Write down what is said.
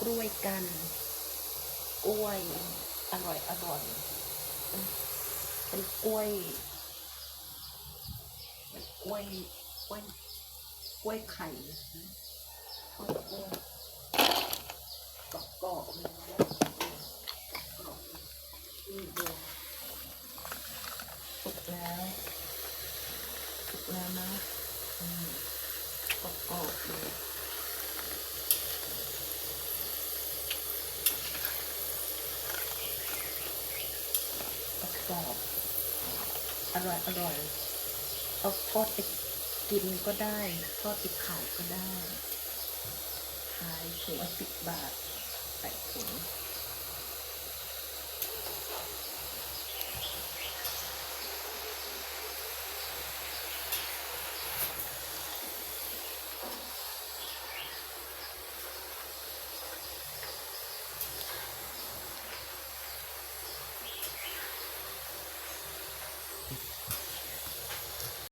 กล้วยกันกล้วยอร่อยอร่อยเป็นกล้วยกล้วยกล้วยกล้วยไข่กล้วยกรอบๆเลยนะนี่ดูสุกแล้วสุกแล้วนะกรอบๆเลยกรอบอร่อยอร่อยเอาทอดไปกินก็ได้ทอดไปขายก็ได้ขายถุงละ10 บาทใส่ถุง